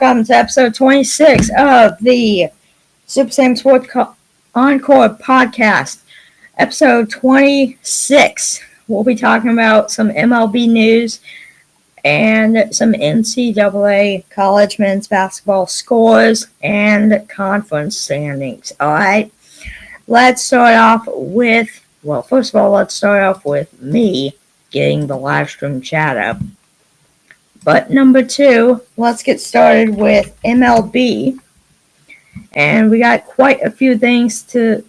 welcome to episode 26 of the Sams Pod Encore Podcast. Episode 26. We'll be talking about some MLB news and some NCAA college men's basketball scores and conference standings. All right, let's start off with, first of all, let's start off with me getting the live stream chat up. But number two, let's get started with MLB. And we got quite a few things to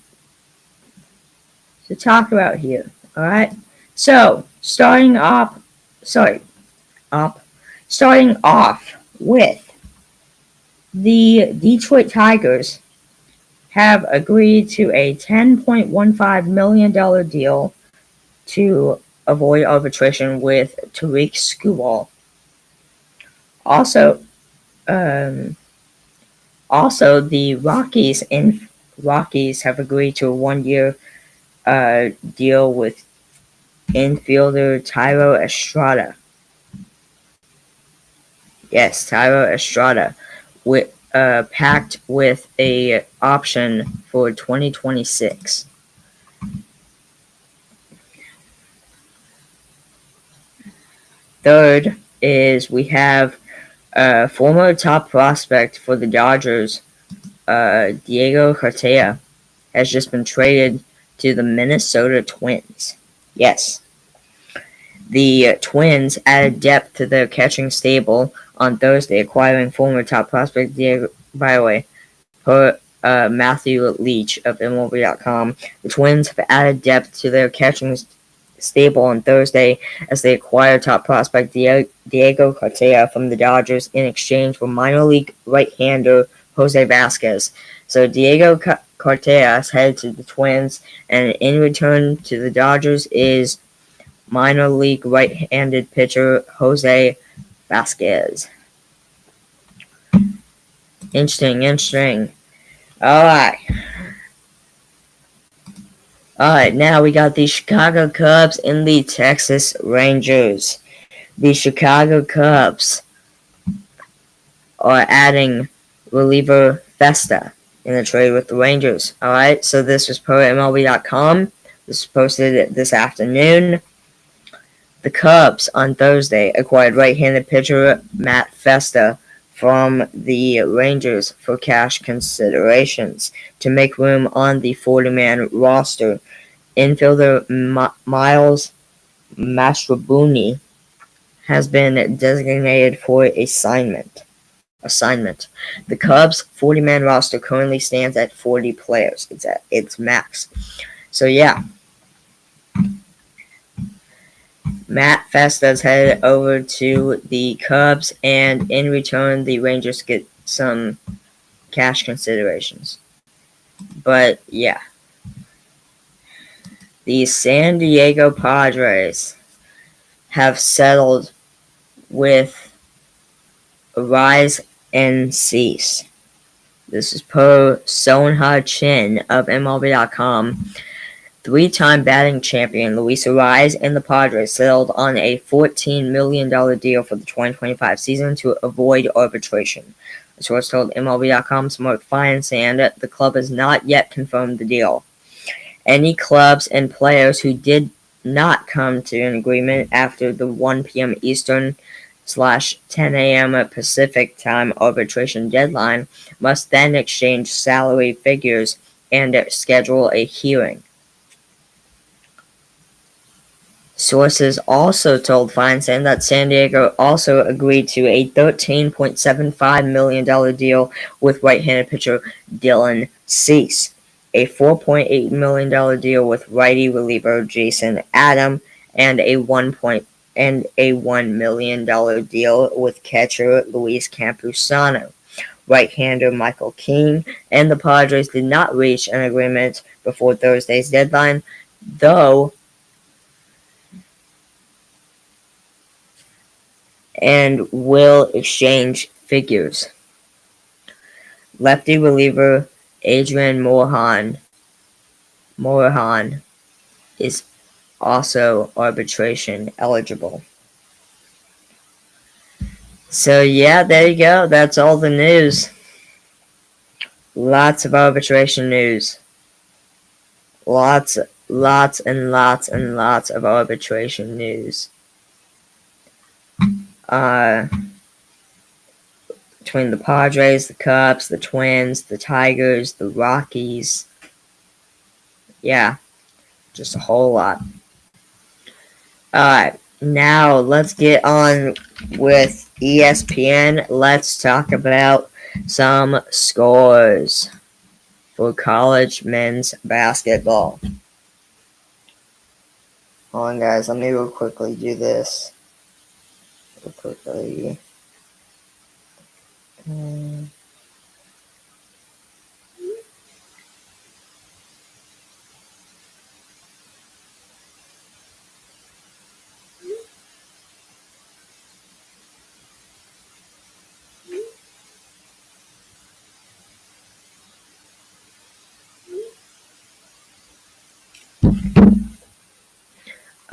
talk about here. All right. So starting off with the Detroit Tigers have agreed to a $10.15 million deal to avoid arbitration with Tariq Skubal. Also, the Rockies have agreed to a 1-year deal with infielder Thairo Estrada. Yes, Thairo Estrada, packed with a option for 2026. Third is we have former top prospect for the Dodgers, Diego Cartaya, has just been traded to the Minnesota Twins. Yes. The Twins added depth to their catching stable on Thursday, acquiring former top prospect Diego, by the way, per Matthew Leach of MLB.com. The Twins have added depth to their catching stable on Thursday as they acquired top prospect Diego Cartaya from the Dodgers in exchange for minor league right-hander Jose Vasquez. So Diego Cartaya is headed to the Twins, and in return to the Dodgers is minor league right-handed pitcher Jose Vasquez. Interesting. Alright, now we got the Chicago Cubs and the Texas Rangers. The Chicago Cubs are adding reliever Festa in the trade with the Rangers. Alright, so this was per MLB.com. This was posted this afternoon. The Cubs on Thursday acquired right-handed pitcher Matt Festa from the Rangers for cash considerations to make room on the 40-man roster. Infielder Miles Mastrobuoni has been designated for assignment. The Cubs' 40-man roster currently stands at 40 players. It's at its max. So yeah, Matt Festa is headed over to the Cubs, and in return, the Rangers get some cash considerations. But yeah, the San Diego Padres have settled with Rise and Cease. This is per Sonha Chin of MLB.com. Three-time batting champion Luis Urias and the Padres settled on a $14 million deal for the 2025 season to avoid arbitration. A source told MLB.com's Mark Feinsand the club has not yet confirmed the deal. Any clubs and players who did not come to an agreement after the 1 p.m. Eastern / 10 a.m. Pacific time arbitration deadline must then exchange salary figures and schedule a hearing. Sources also told Feinsand that San Diego also agreed to a $13.75 million deal with right-handed pitcher Dylan Cease, a $4.8 million deal with righty reliever Jason Adam, and a $1 million deal with catcher Luis Campusano. Right-hander Michael King and the Padres did not reach an agreement before Thursday's deadline, though, and will exchange figures. Lefty reliever Adrian Morejon is also arbitration eligible. So yeah, there you go. That's all the news. Lots of arbitration news. Lots and lots of arbitration news. Between the Padres, the Cubs, the Twins, the Tigers, the Rockies. Yeah, just a whole lot. Alright, now let's get on with ESPN. Let's talk about some scores for college men's basketball. Hold on, guys. Let me real quickly do this. Real quickly.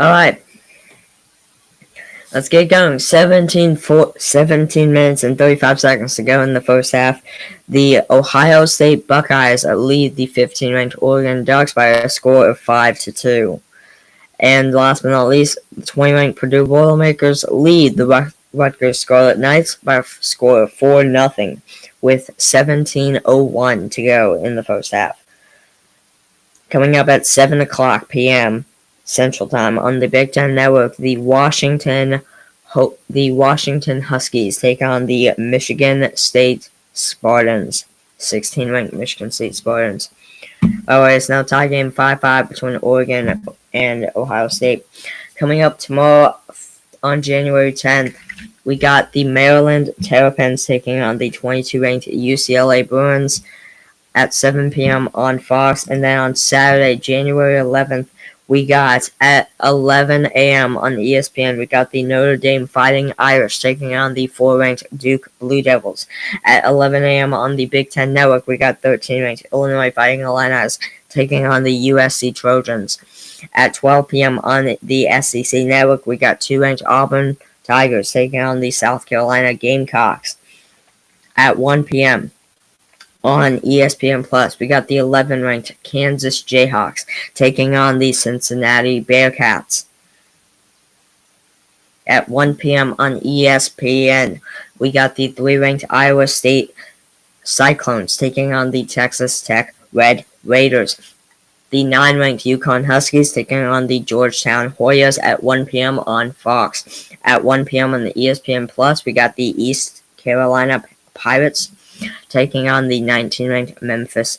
Alright. Let's get going. 17 minutes and 35 seconds to go in the first half. The Ohio State Buckeyes lead the 15th-ranked Oregon Ducks by a score of 5-2. And last but not least, the 20th-ranked Purdue Boilermakers lead the Rutgers Scarlet Knights by a score of 4-0 with 17:01 to go in the first half. Coming up at 7 o'clock p.m. Central Time on the Big Ten Network, the Washington Huskies take on the Michigan State Spartans. 16th-ranked Michigan State Spartans. Alright, it's now tie game 5-5 between Oregon and Ohio State. Coming up tomorrow on January 10th, we got the Maryland Terrapins taking on the 22-ranked UCLA Bruins at 7 p.m. on Fox. And then on Saturday, January 11th, we got at 11 a.m. on ESPN, we got the Notre Dame Fighting Irish taking on the 4-ranked Duke Blue Devils. At 11 a.m. on the Big Ten Network, we got 13-ranked Illinois Fighting Illini taking on the USC Trojans. At 12 p.m. on the SEC Network, we got 2-ranked Auburn Tigers taking on the South Carolina Gamecocks. At 1 p.m. on ESPN Plus, we got the 11th-ranked Kansas Jayhawks taking on the Cincinnati Bearcats. At 1 p.m. on ESPN, we got the 3-ranked Iowa State Cyclones taking on the Texas Tech Red Raiders. The 9-ranked UConn Huskies taking on the Georgetown Hoyas at 1 p.m. on Fox. At 1 p.m. on the ESPN Plus, we got the East Carolina Pirates taking on the 19th-ranked Memphis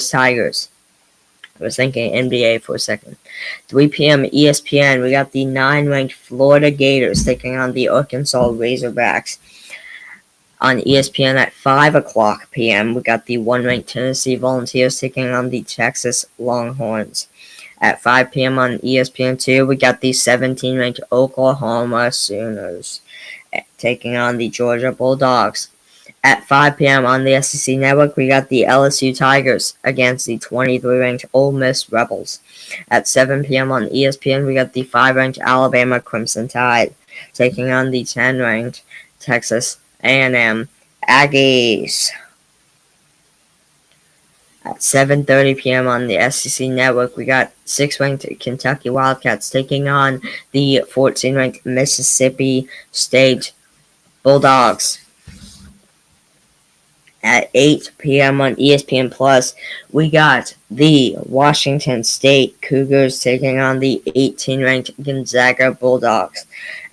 Tigers. I was thinking NBA for a second. 3 p.m. ESPN, we got the 9-ranked Florida Gators taking on the Arkansas Razorbacks. On ESPN at 5 o'clock p.m., we got the 1-ranked Tennessee Volunteers taking on the Texas Longhorns. At 5 p.m. on ESPN2, we got the 17th-ranked Oklahoma Sooners taking on the Georgia Bulldogs. At 5 p.m. on the SEC Network, we got the LSU Tigers against the 23-ranked Ole Miss Rebels. At 7 p.m. on ESPN, we got the 5-ranked Alabama Crimson Tide taking on the 10-ranked Texas A&M Aggies. At 7:30 p.m. on the SEC Network, we got 6th-ranked Kentucky Wildcats taking on the 14th-ranked Mississippi State Bulldogs. At 8 p.m. on ESPN Plus, we got the Washington State Cougars taking on the 18th-ranked Gonzaga Bulldogs.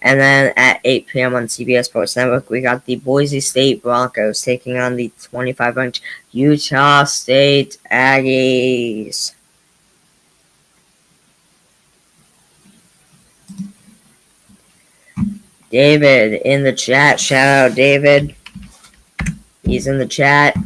And then at 8 p.m. on CBS Sports Network, we got the Boise State Broncos taking on the 25th-ranked Utah State Aggies. David in the chat. Shout out, David. He's in the chat.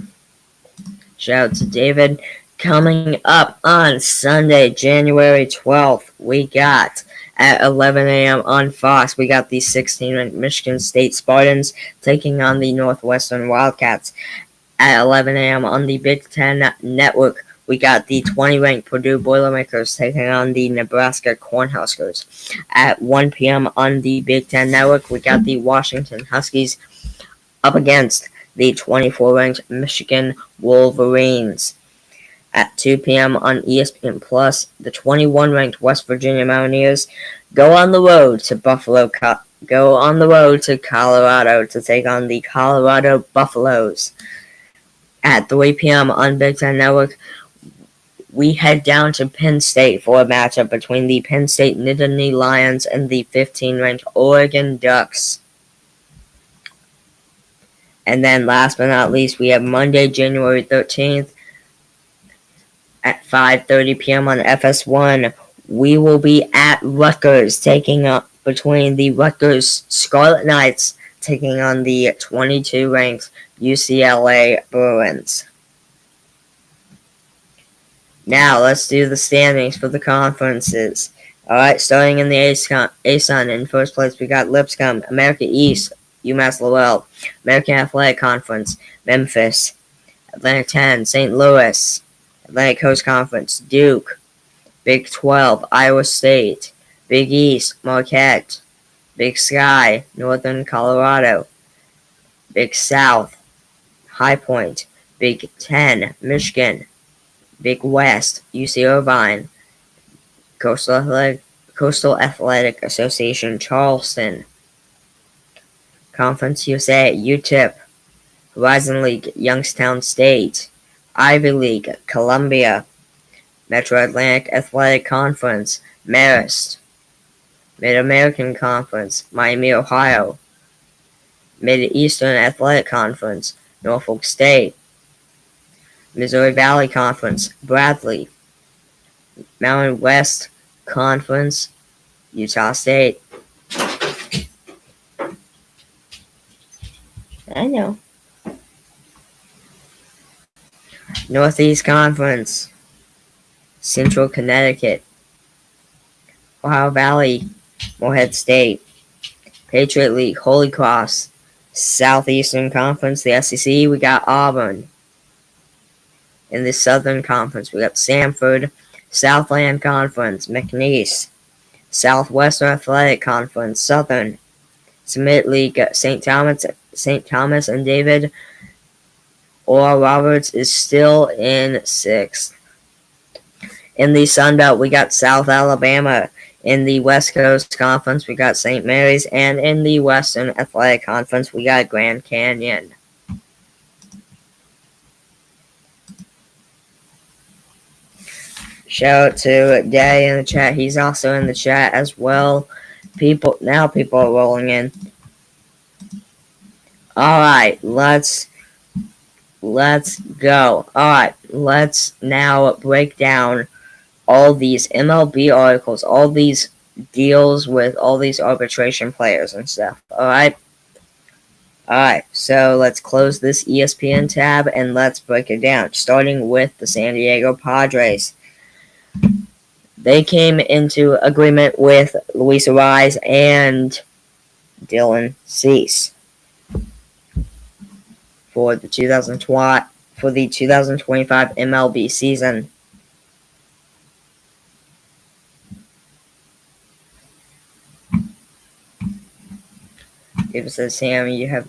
Shout out to David. Coming up on Sunday, January 12th, we got at 11 a.m. on Fox, we got the 16th Michigan State Spartans taking on the Northwestern Wildcats. At 11 a.m. on the Big Ten Network, we got the 20-ranked Purdue Boilermakers taking on the Nebraska Cornhuskers. At 1 p.m. on the Big Ten Network, we got the Washington Huskies up against the 24-ranked Michigan Wolverines. At 2 p.m. on ESPN Plus, the 21-ranked West Virginia Mountaineers go on the road to Colorado to take on the Colorado Buffaloes. At 3 p.m. on Big Ten Network, we head down to Penn State for a matchup between the Penn State Nittany Lions and the 15-ranked Oregon Ducks. And then last but not least, we have Monday, January 13th at 5:30 p.m. on FS1. We will be at Rutgers taking up between the Rutgers Scarlet Knights taking on the 22-ranked UCLA Bruins. Now, let's do the standings for the conferences. Alright, starting in the ASUN, in first place we got Lipscomb, America East, UMass Lowell, American Athletic Conference, Memphis, Atlantic 10, St. Louis, Atlantic Coast Conference, Duke, Big 12, Iowa State, Big East, Marquette, Big Sky, Northern Colorado, Big South, High Point, Big 10, Michigan, Big West, UC Irvine, Coastal Athletic Association, Charleston, Conference USA, UTEP, Horizon League, Youngstown State, Ivy League, Columbia, Metro Atlantic Athletic Conference, Marist, Mid-American Conference, Miami, Ohio, Mid-Eastern Athletic Conference, Norfolk State, Missouri Valley Conference, Bradley, Mountain West Conference, Utah State. I know. Northeast Conference, Central Connecticut, Ohio Valley, Morehead State, Patriot League, Holy Cross, Southeastern Conference, the SEC, we got Auburn. In the Southern Conference, we got Samford, Southland Conference, McNeese, Southwestern Athletic Conference, Southern, Summit League, St. Thomas and David. Oral Roberts is still in 6th. In the Sun Belt, we got South Alabama. In the West Coast Conference, we got St. Mary's. And in the Western Athletic Conference, we got Grand Canyon. Shout out to Daddy in the chat. He's also in the chat as well. People are rolling in. Alright, let's go. Alright, let's now break down all these MLB articles, all these deals with all these arbitration players and stuff. Alright, so let's close this ESPN tab and let's break it down, starting with the San Diego Padres. They came into agreement with Luis Arraez and Dylan Cease for the 2025 MLB season. It says, Sam, you have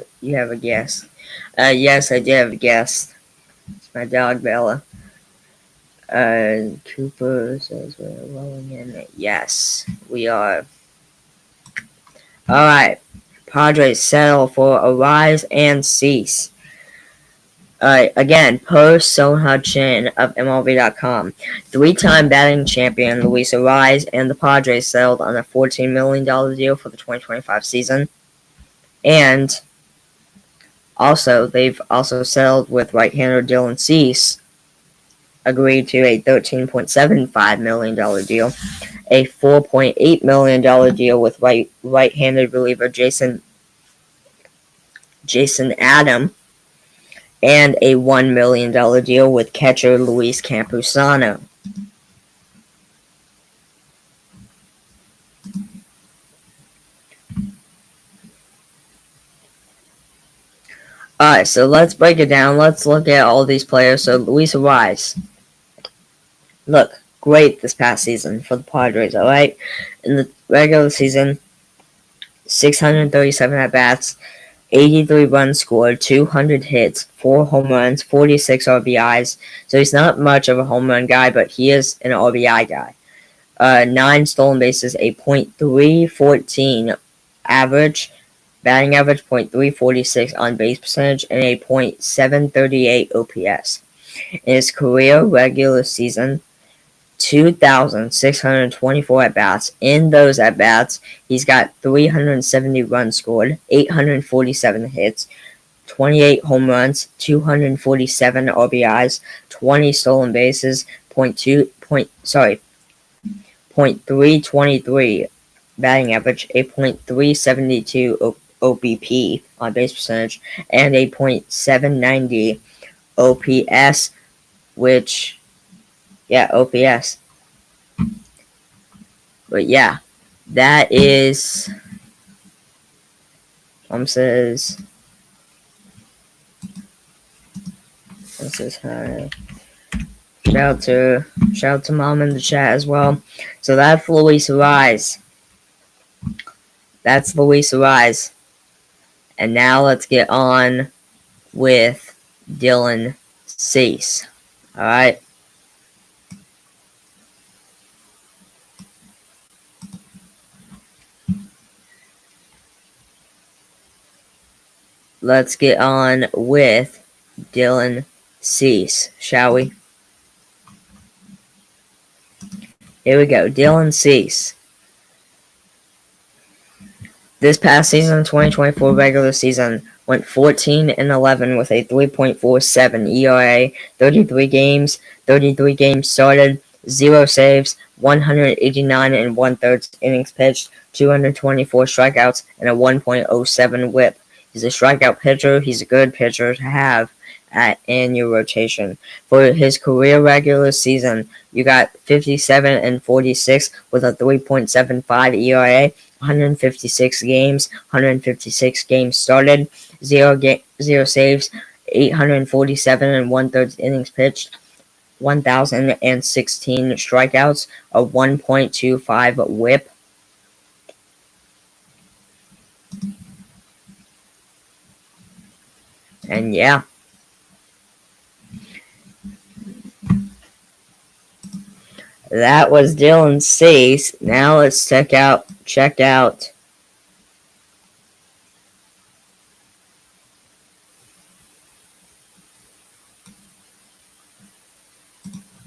a guest. Yes, I do have a guest. It's my dog, Bella. Cooper says we're rolling in. Yes, we are. Alright. Padres settle for Arraez and Cease. Again, per Soha Chin of MLB.com, 3-time batting champion Luis Arraez and the Padres settled on a $14 million deal for the 2025 season. And they've also settled with right-hander Dylan Cease, agreed to a $13.75 million deal, a $4.8 million deal with right-handed reliever Jason Adam, and a $1 million deal with catcher Luis Campusano. Alright, so let's break it down. Let's look at all these players. So Luis Arraez, look great this past season for the Padres, alright? In the regular season, 637 at-bats, 83 runs scored, 200 hits, 4 home runs, 46 RBIs. So he's not much of a home run guy, but he is an RBI guy. 9 stolen bases, a .314 average, batting average .346 on base percentage, and a .738 OPS. In his career regular season, 2,624 at-bats. In those at-bats, he's got 370 runs scored, 847 hits, 28 home runs, 247 RBIs, 20 stolen bases, .323 batting average, a .372 OBP on base percentage, and a .790 OPS, OPS. But yeah, that is says hi. Shout out to Mom in the chat as well. So that's Luis Arraez. That's Luis Arraez. And now let's get on with Dylan Cease. Alright. Let's get on with Dylan Cease, shall we? Here we go. Dylan Cease. This past season, 2024 regular season, went 14-11 with a 3.47 ERA, 33 games started, 0 saves, 189 and 1/3 innings pitched, 224 strikeouts, and a 1.07 whip. He's a strikeout pitcher. He's a good pitcher to have in your rotation. For his career regular season, you got 57-46 with a 3.75 ERA, 156 games, 156 games started, 0 saves, 847 and 1/3 innings pitched, 1,016 strikeouts, a 1.25 whip. And yeah. That was Dylan Cease. Now let's check out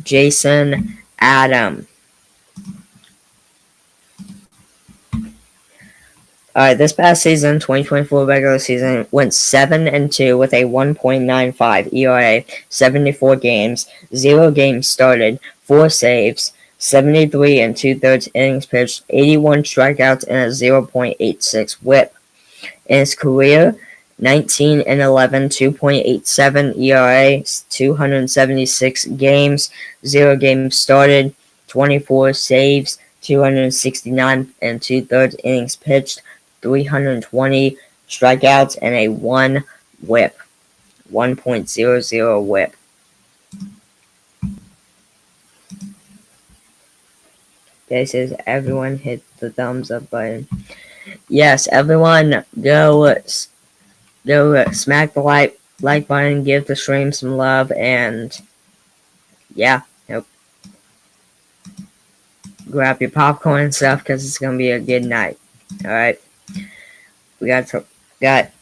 Jason Adam. Alright, this past season, 2024 regular season, went 7-2 with a 1.95 ERA, 74 games, 0 games started, 4 saves, 73 and 2/3 innings pitched, 81 strikeouts, and a 0.86 whip. In his career, 19-11, 2.87 ERA, 276 games, 0 games started, 24 saves, 269 and 2/3 innings pitched, 320 strikeouts, and a 1 whip, 1.00 whip. Okay, says everyone hit the thumbs up button. Yes, everyone go smack the like button, give the stream some love, and yeah, grab your popcorn and stuff because it's gonna be a good night. All right, we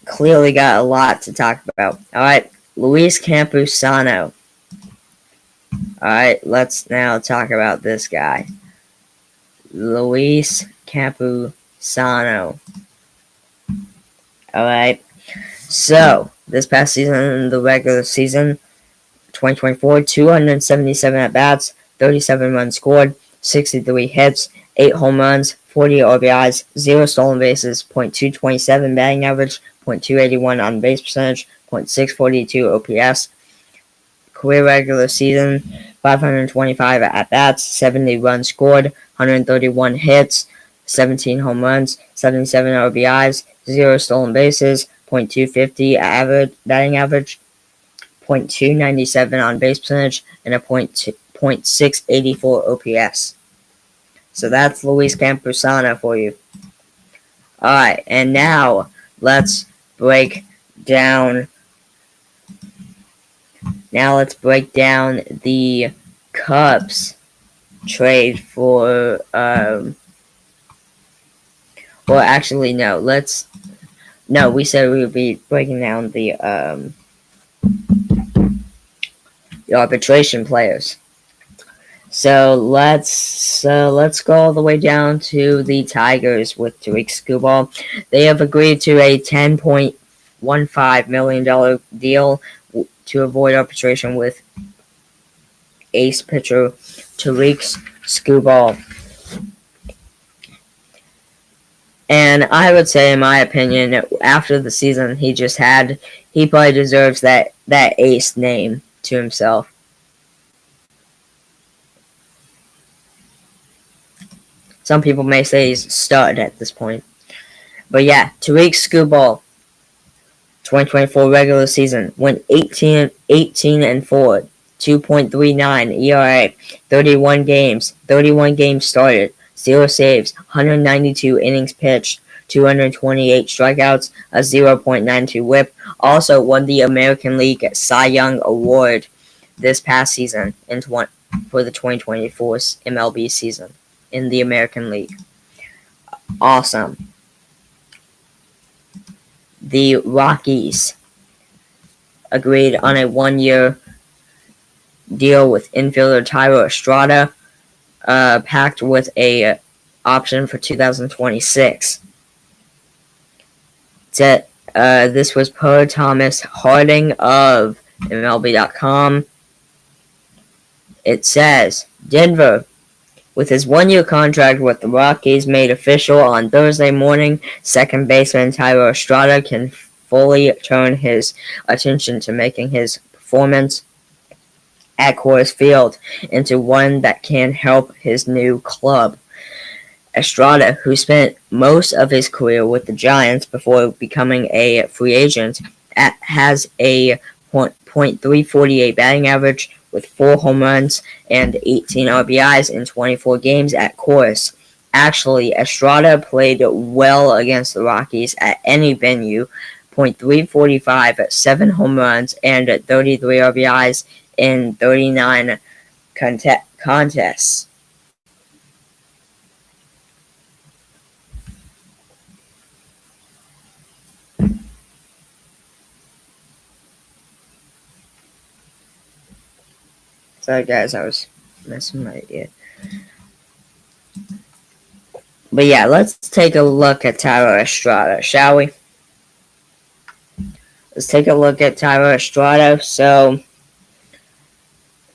clearly got a lot to talk about. All right, Luis Campusano. All right, let's now talk about this guy, Luis Campusano. All right. So, this past season, the regular season, 2024, 277 at-bats, 37 runs scored, 63 hits, 8 home runs, 40 RBIs, 0 stolen bases, .227 batting average, .281 on base percentage, .642 OPS. Career regular season, 525 at-bats, 70 runs scored, 131 hits, 17 home runs, 77 RBIs, 0 stolen bases, .250 batting average, .297 on base percentage, and a .684 OPS. So that's Luis Campusano for you. Alright, and now let's break down the Cubs trade for well, actually, no. We said we would be breaking down the arbitration players. So let's go all the way down to the Tigers with Tariq Skubal. They have agreed to a $10.15 million deal to avoid arbitration with ace pitcher Tariq Skubal. And I would say, in my opinion, after the season he just had, he probably deserves that ace name to himself. Some people may say he's stud at this point. But yeah, Tariq Skubal, 2024 regular season, went 18-4, 2.39 ERA, 31 games started, 0 saves, 192 innings pitched, 228 strikeouts, a 0.92 whip. Also won the American League Cy Young Award this past season for the 2024 MLB season in the American League. Awesome. The Rockies agreed on a 1-year deal with infielder Tyler Estrada, packed with a option for 2026. This was per Thomas Harding of MLB.com. It says, Denver, with his 1-year contract with the Rockies made official on Thursday morning, second baseman Tyler Estrada can fully turn his attention to making his performance at Coors Field into one that can help his new club. Estrada, who spent most of his career with the Giants before becoming a free agent, has a .348 batting average with 4 home runs and 18 RBIs in 24 games at Coors. Actually, Estrada played well against the Rockies at any venue, .345, 7 home runs, and 33 RBIs in 39 contests. Sorry guys, I was messing my ear. But yeah, let's take a look at Tyler Estrada, shall we? Let's take a look at Tyler Estrada. So,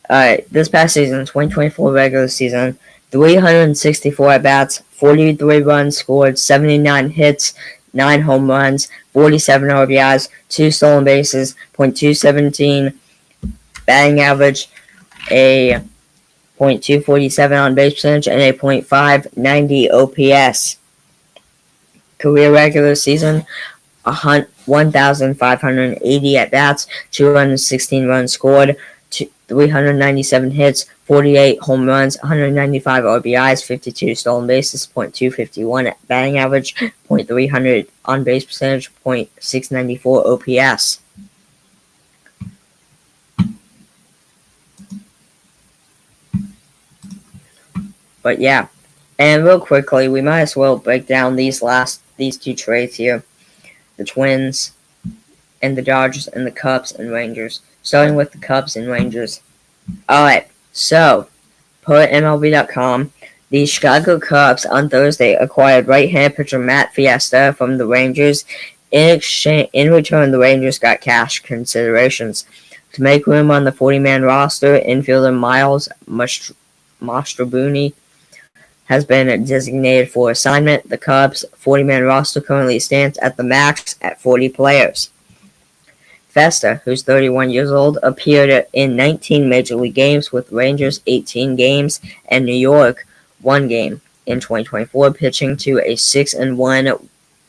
this past season, 2024 regular season, 364 at-bats, 43 runs scored, 79 hits, 9 home runs, 47 RBIs, 2 stolen bases, .217 batting average, a .247 on base percentage, and a .590 OPS. Career regular season, 1,580 at-bats, 216 runs scored, 397 hits, 48 home runs, 195 RBIs, 52 stolen bases, .251 batting average, .300 on base percentage, .694 OPS. But yeah, and real quickly, we might as well break down these two trades here. The Twins and the Dodgers and the Cubs and Rangers. Starting with the Cubs and Rangers. Alright, so, per MLB.com, the Chicago Cubs on Thursday acquired right-hand pitcher Matt Fiesta from the Rangers. In return, the Rangers got cash considerations. To make room on the 40-man roster, infielder Miles Mastrobuoni has been designated for assignment. The Cubs' 40-man roster currently stands at the max at 40 players. Fiesta, who's 31 years old, appeared in 19 Major League games with Rangers 18 games and New York 1 game in 2024, pitching to a 6-1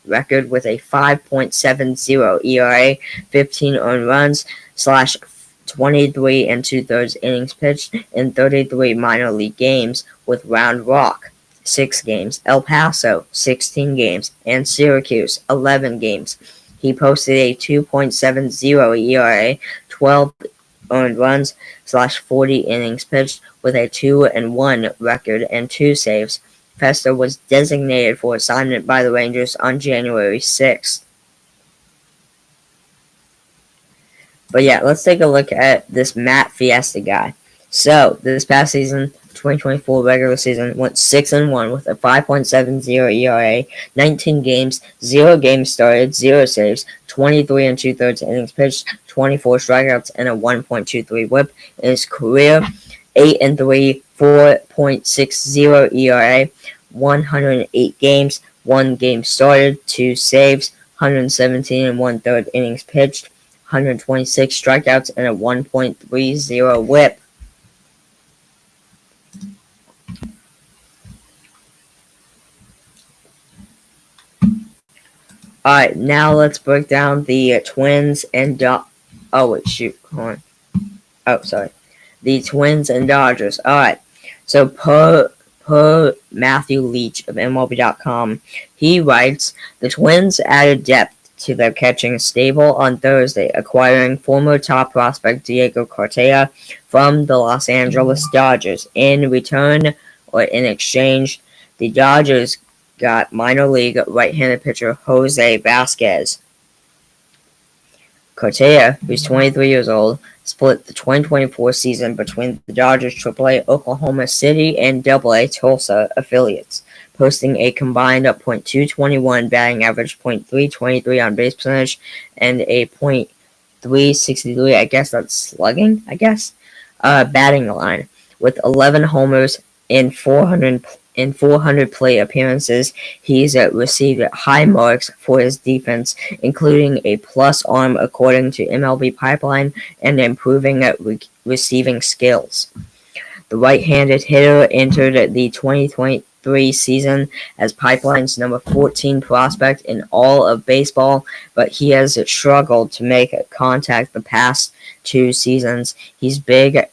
record with a 5.70 ERA, 15 earned runs, 23 and 2/3 innings pitched in 33 minor league games, with Round Rock 6 games, El Paso 16 games, and Syracuse 11 games. He posted a 2.70 ERA, 12 earned runs /40 innings pitched, with a 2-1 record and 2 saves. Fester was designated for assignment by the Rangers on January 6th. But yeah, let's take a look at this Matt Fiesta guy. So, this past season, 2024 regular season, went 6-1 with a 5.70 ERA, 19 games, 0 games started, 0 saves, 23 and 2/3 innings pitched, 24 strikeouts, and a 1.23 WHIP. In his career, 8-3, 4.60 ERA, 108 games, 1 game started, 2 saves, 117 and 1/3 innings pitched, 126 strikeouts, and a 1.30 WHIP. Alright, now let's break down the Twins and the Twins and Dodgers. Alright, so per Matthew Leach of MLB.com, he writes, the Twins added depth to their catching stable on Thursday, acquiring former top prospect Diego Cortea from the Los Angeles Dodgers. In exchange, the Dodgers got minor league right-handed pitcher Jose Vasquez. Cortea, who's 23 years old, split the 2024 season between the Dodgers AAA Oklahoma City and AA Tulsa affiliates, posting a combined .221 batting average, .323 on base percentage, and a .363, I guess that's slugging, batting line. With 11 homers in 400 plate appearances, he's received high marks for his defense, including a plus arm according to MLB Pipeline, and improving receiving skills. The right-handed hitter entered the 2023 season as Pipeline's number 14 prospect in all of baseball, but he has struggled to make contact the past 2 seasons. He's big,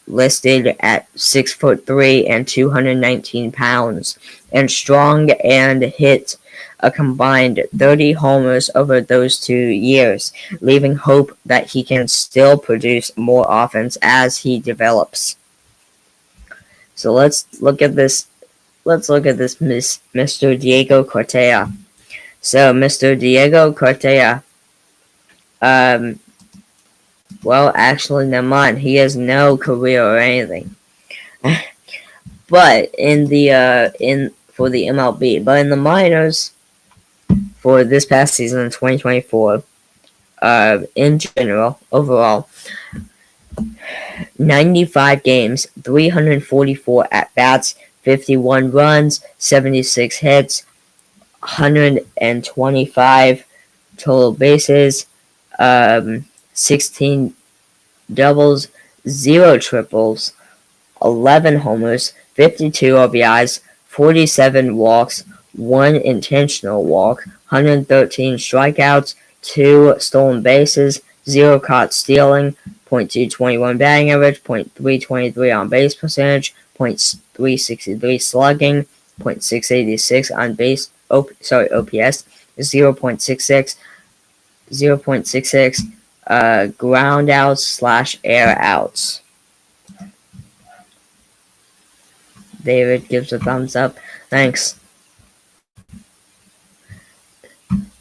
listed at 6'3" and 219 pounds, and strong, and hit a combined 30 homers over those 2 years, leaving hope that he can still produce more offense as he develops. So let's look at this. Mr. Diego Cortea. So Mr. Diego Cortea, well, actually, never mind. He has no career or anything. But for the MLB, but in the minors for this past season, 2024, in general, overall, 95 games, 344 at bats, 51 runs, 76 hits, 125 total bases, 16 doubles, 0 triples, 11 homers, 52 RBIs, 47 walks, 1 intentional walk, 113 strikeouts, 2 stolen bases, 0 caught stealing, .221 batting average, .323 on base percentage, .363 slugging, .686 on base, OPS, 0.66 ground outs / air outs. David gives a thumbs up. Thanks.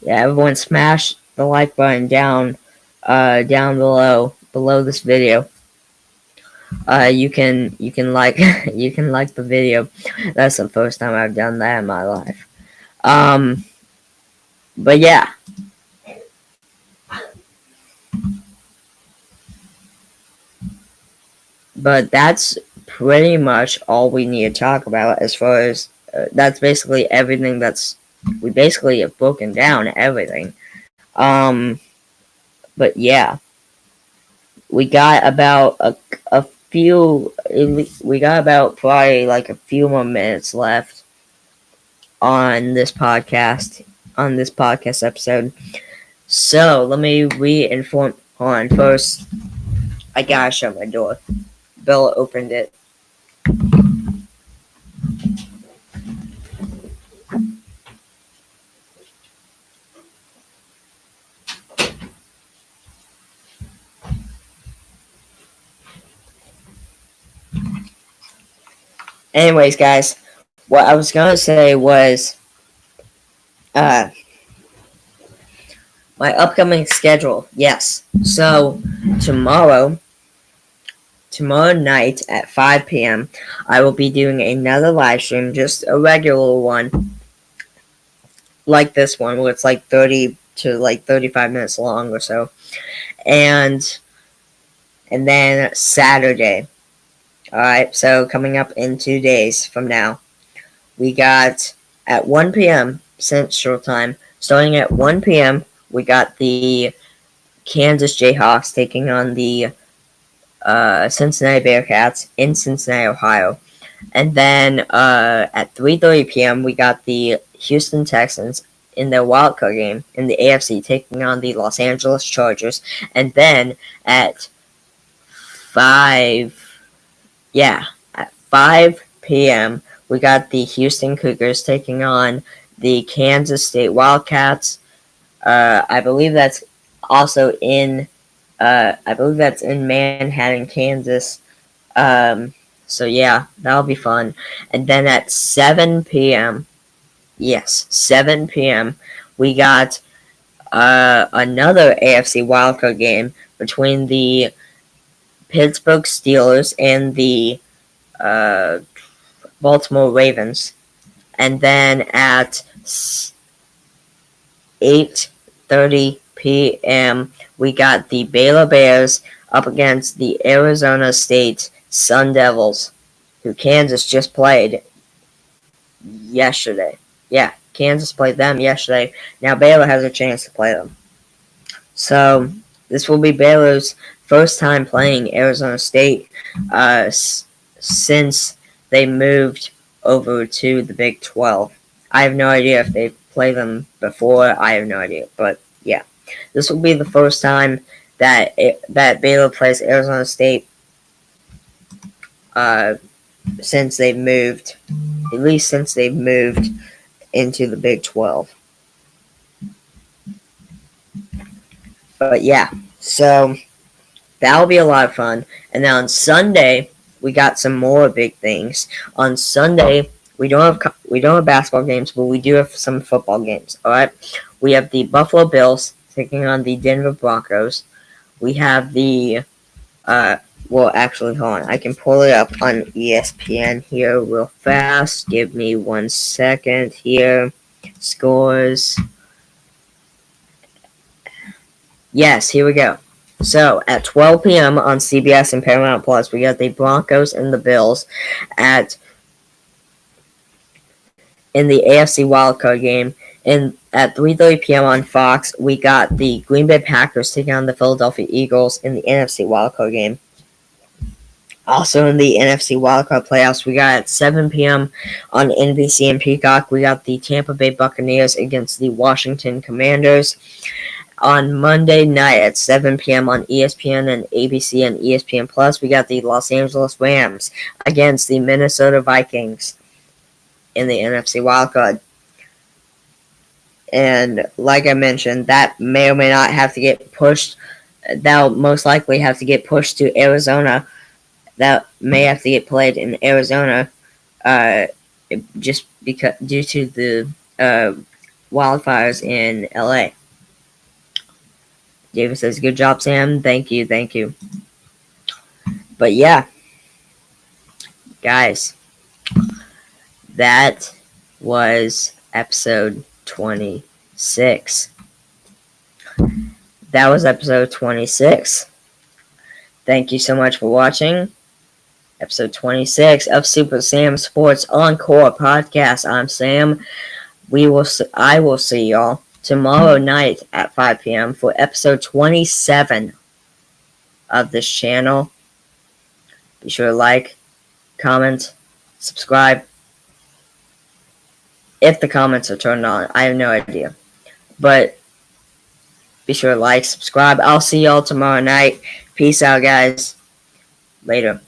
Yeah, everyone smash the like button down below this video. You can like the video. That's the first time I've done that in my life. But yeah. But that's pretty much all we need to talk about as far as that's basically everything we basically have broken down everything. But yeah, we got about probably like a few more minutes left on this podcast episode. So, let me re-inform. Hold on, first, I gotta shut my door. Bella opened it. Anyways, guys, what I was gonna say was, uh, my upcoming schedule. Yes. So, tomorrow night at 5 p.m., I will be doing another live stream, just a regular one, like this one, where it's like 30 to like 35 minutes long or so. And then Saturday. Alright, so coming up in 2 days from now, we got at 1 p.m. Central Time, starting at 1 p.m., we got the Kansas Jayhawks taking on the Cincinnati Bearcats in Cincinnati, Ohio. And then at 3:30 p.m., we got the Houston Texans in their wildcard game in the AFC taking on the Los Angeles Chargers. And then at 5 p.m., we got the Houston Cougars taking on the Kansas State Wildcats. I believe that's also in Manhattan, Kansas. So yeah, that'll be fun. And then at 7 p.m., yes, 7 p.m., we got another AFC wildcard game between the Pittsburgh Steelers and the Baltimore Ravens. And then at 8:30 p.m., we got the Baylor Bears up against the Arizona State Sun Devils, who Kansas just played yesterday. Yeah, Kansas played them yesterday. Now Baylor has a chance to play them. So this will be Baylor's first time playing Arizona State since they moved over to the Big 12. I have no idea if they played them before. I have no idea, but yeah, this will be the first time that Baylor plays Arizona State since they've moved, at least since they've moved into the Big 12. But yeah, so that'll be a lot of fun. And then on Sunday, we got some more big things. On Sunday, we don't have basketball games, but we do have some football games. All right, we have the Buffalo Bills taking on the Denver Broncos. We have the actually, hold on. I can pull it up on ESPN here real fast. Give me 1 second here. Scores. Yes, here we go. So, at 12 p.m. on CBS and Paramount Plus, we got the Broncos and the Bills. In the AFC wildcard game. And at 3:30 p.m. on Fox, we got the Green Bay Packers taking on the Philadelphia Eagles in the NFC wildcard game. Also in the NFC wildcard playoffs, we got at 7 p.m. on NBC and Peacock, we got the Tampa Bay Buccaneers against the Washington Commanders. On Monday night at 7 p.m. on ESPN and ABC and ESPN Plus, we got the Los Angeles Rams against the Minnesota Vikings in the NFC wildcard. And like I mentioned, that may or may not have to get pushed. That'll most likely have to get pushed to Arizona. That may have to get played in Arizona, just because due to the wildfires in LA. David says, "Good job, Sam. Thank you." But yeah, guys, that was episode 26. That was episode 26. Thank you so much for watching. Episode 26 of Super Sam Sports Encore Podcast. I'm Sam. I will see y'all tomorrow night at 5 p.m. for episode 27 of this channel. Be sure to like, comment, subscribe. If the comments are turned on, I have no idea. But Be sure to like, subscribe. I'll see y'all tomorrow night. Peace out, guys. Later.